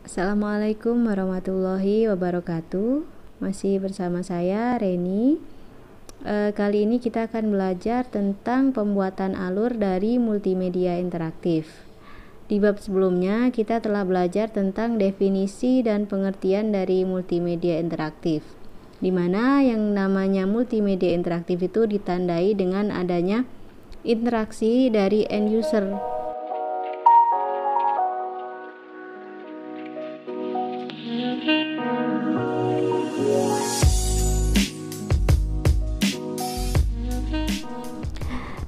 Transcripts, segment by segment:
Assalamualaikum warahmatullahi wabarakatuh. Masih bersama saya Reni. Kali ini kita akan belajar tentang pembuatan alur dari multimedia interaktif. Di bab sebelumnya kita telah belajar tentang definisi dan pengertian dari multimedia interaktif, di mana yang namanya multimedia interaktif itu ditandai dengan adanya interaksi dari end user.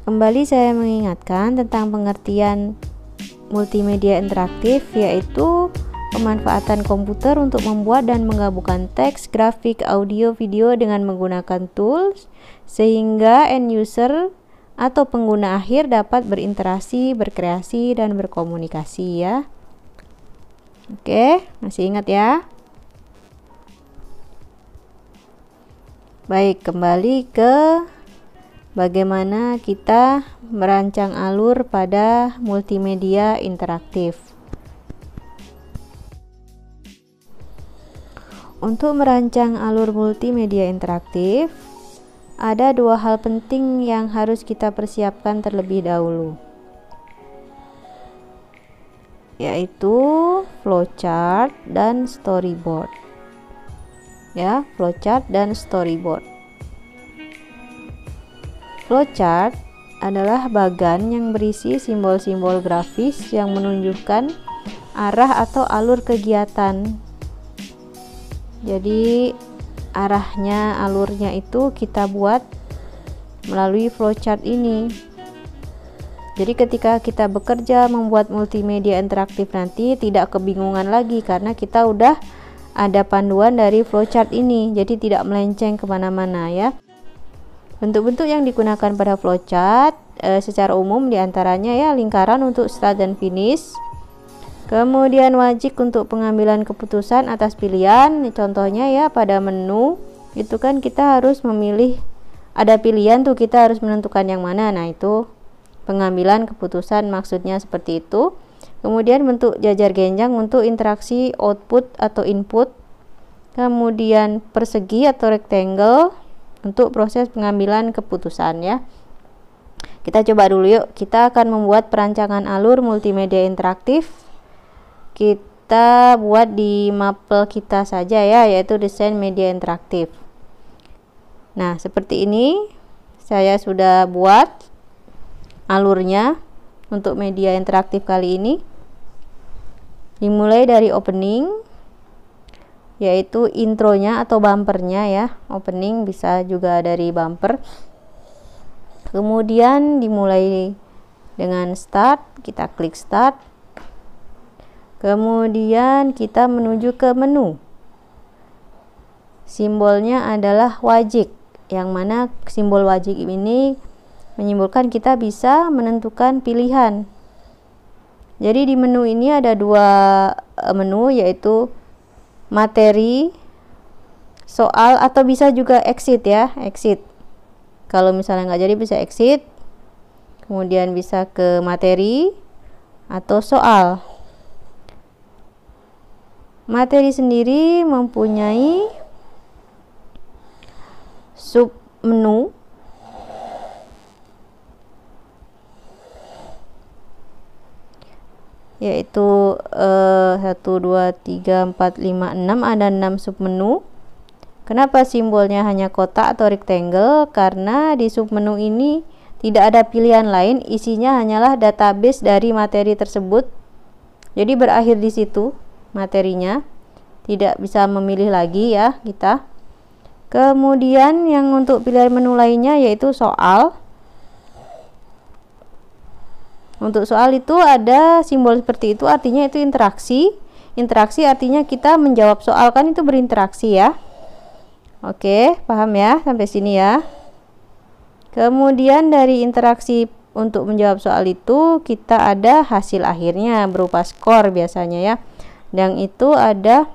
Kembali saya mengingatkan tentang pengertian multimedia interaktif, yaitu pemanfaatan komputer untuk membuat dan menggabungkan teks, grafik, audio, video dengan menggunakan tools sehingga end user atau pengguna akhir dapat berinteraksi, berkreasi, dan berkomunikasi ya. Oke, masih ingat ya? Baik, kembali ke bagaimana kita merancang alur pada multimedia interaktif. Untuk merancang alur multimedia interaktif, ada dua hal penting yang harus kita persiapkan terlebih dahulu, yaitu flowchart dan storyboard. Ya, flowchart dan storyboard. Flowchart adalah bagan yang berisi simbol-simbol grafis yang menunjukkan arah atau alur kegiatan. Jadi alurnya itu kita buat melalui flowchart ini. Jadi ketika kita bekerja membuat multimedia interaktif nanti tidak kebingungan lagi karena kita udah ada panduan dari flowchart ini, jadi tidak melenceng kemana-mana ya. Bentuk-bentuk yang digunakan pada flowchart secara umum diantaranya ya lingkaran untuk start dan finish, kemudian wajik untuk pengambilan keputusan atas pilihan. Contohnya ya pada menu itu kan kita harus memilih, ada pilihan tuh kita harus menentukan yang mana, nah itu pengambilan keputusan maksudnya seperti itu. Kemudian bentuk jajar genjang untuk interaksi output atau input, kemudian persegi atau rectangle untuk proses pengambilan keputusan ya. Kita coba dulu yuk, kita akan membuat perancangan alur multimedia interaktif. Kita buat di mapel kita saja ya, yaitu desain media interaktif. Nah seperti ini saya sudah buat alurnya untuk media interaktif kali ini. Dimulai dari opening, yaitu intronya atau bumpernya ya. Opening bisa juga dari bumper. Kemudian dimulai dengan start, kita klik start. Kemudian kita menuju ke menu. Simbolnya adalah wajik, yang mana simbol wajik ini menyimbolkan kita bisa menentukan pilihan. Jadi di menu ini ada dua menu, yaitu materi, soal, atau bisa juga exit ya, exit. Kalau misalnya nggak jadi bisa exit, kemudian bisa ke materi atau soal. Materi sendiri mempunyai sub menu, yaitu 1, 2, 3, 4, 5, 6, ada 6 submenu. Kenapa simbolnya hanya kotak atau rectangle? Karena di submenu ini tidak ada pilihan lain, isinya hanyalah database dari materi tersebut. Jadi berakhir di situ materinya, tidak bisa memilih lagi ya kita. Kemudian yang untuk pilihan menu lainnya yaitu soal. Untuk soal itu ada simbol seperti itu, artinya itu interaksi. Interaksi artinya kita menjawab soal, kan itu berinteraksi ya. Oke, paham ya sampai sini ya. Kemudian dari interaksi untuk menjawab soal itu kita ada hasil akhirnya berupa skor biasanya ya. Dan itu ada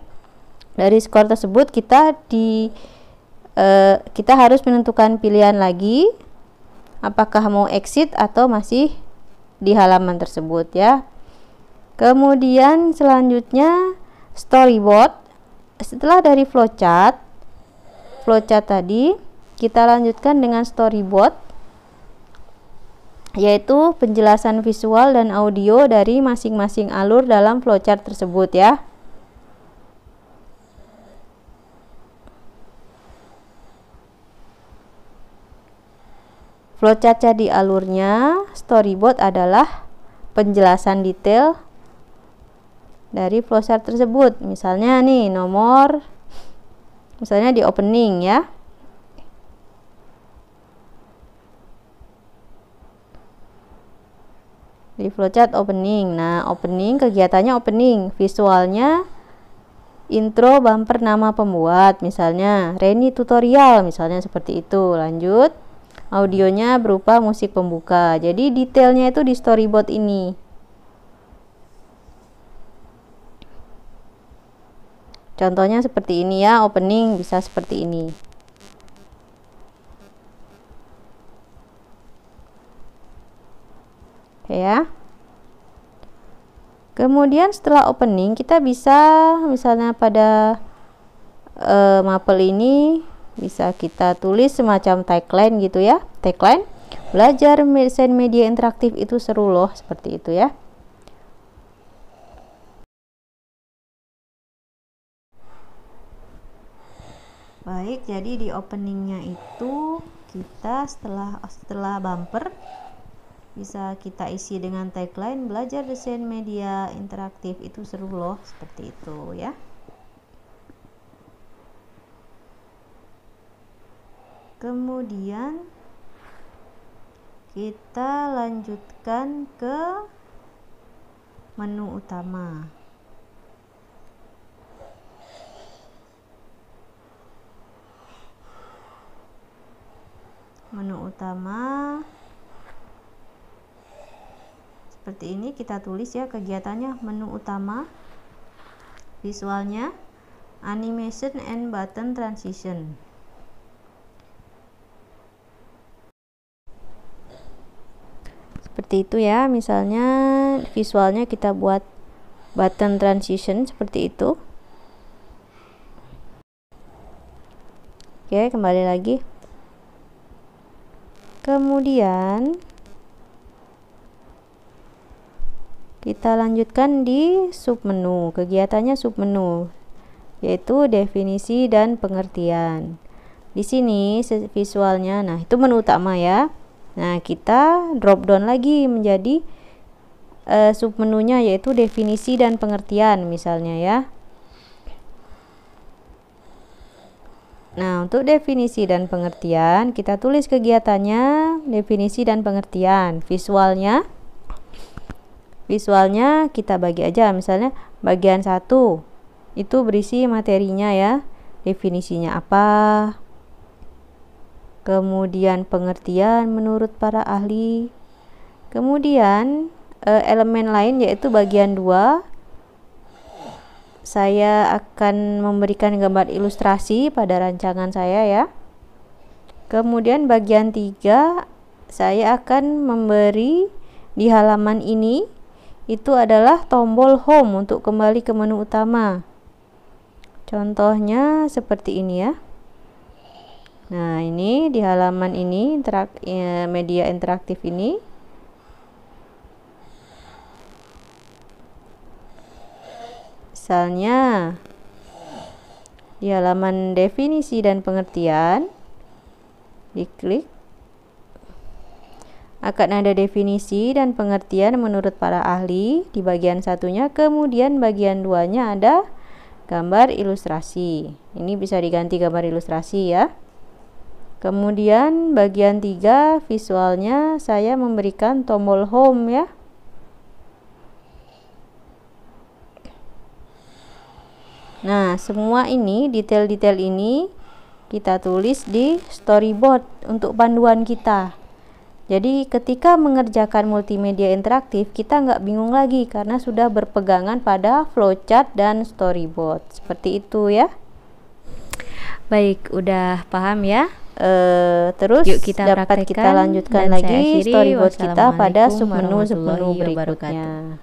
dari skor tersebut kita harus menentukan pilihan lagi, apakah mau exit atau masih di halaman tersebut ya. Kemudian selanjutnya storyboard. Setelah dari flowchart tadi, kita lanjutkan dengan storyboard, yaitu penjelasan visual dan audio dari masing-masing alur dalam flowchart tersebut ya. Flowchart jadi alurnya, storyboard adalah penjelasan detail dari flowchart tersebut. Misalnya nih misalnya di opening ya. Di flowchart opening. Nah, opening kegiatannya opening, visualnya intro, bumper, nama pembuat, misalnya Reni tutorial, misalnya seperti itu. Lanjut, audionya berupa musik pembuka. Jadi detailnya itu di storyboard ini. Contohnya seperti ini ya, opening bisa seperti ini. Oke ya. Kemudian setelah opening kita bisa misalnya pada mapel ini bisa kita tulis semacam tagline gitu ya. Tagline, belajar desain media interaktif itu seru loh, seperti itu ya. Baik, jadi di openingnya itu kita setelah bumper bisa kita isi dengan tagline, belajar desain media interaktif itu seru loh, seperti itu ya. Kemudian kita lanjutkan ke menu utama. Menu utama seperti ini, kita tulis ya kegiatannya. Menu utama, visualnya animation and button transition. Seperti itu ya, misalnya visualnya kita buat button transition seperti itu. Oke, kembali lagi. Kemudian kita lanjutkan di submenu. Kegiatannya submenu, yaitu definisi dan pengertian. Di sini visualnya, nah itu menu utama ya. Nah, kita drop down lagi menjadi submenunya, yaitu definisi dan pengertian misalnya ya. Nah, untuk definisi dan pengertian kita tulis kegiatannya, definisi dan pengertian. Visualnya kita bagi aja, misalnya bagian 1 itu berisi materinya ya, definisinya apa, kemudian pengertian menurut para ahli, kemudian elemen lain yaitu bagian 2 saya akan memberikan gambar ilustrasi pada rancangan saya ya. Kemudian bagian 3 saya akan memberi di halaman ini itu adalah tombol home untuk kembali ke menu utama. Contohnya seperti ini ya. Nah, ini di halaman ini media interaktif ini. Misalnya di halaman definisi dan pengertian, diklik, akan ada definisi dan pengertian menurut para ahli di bagian satunya, kemudian bagian 2-nya ada gambar ilustrasi. Ini bisa diganti gambar ilustrasi ya. Kemudian bagian 3 visualnya saya memberikan tombol home ya. Nah, semua ini, detail-detail ini kita tulis di storyboard untuk panduan kita. Jadi ketika mengerjakan multimedia interaktif kita nggak bingung lagi karena sudah berpegangan pada flowchart dan storyboard. Seperti itu ya. Baik, udah paham ya. Terus yuk kita lanjutkan lagi storyboard kita pada submenu berikutnya.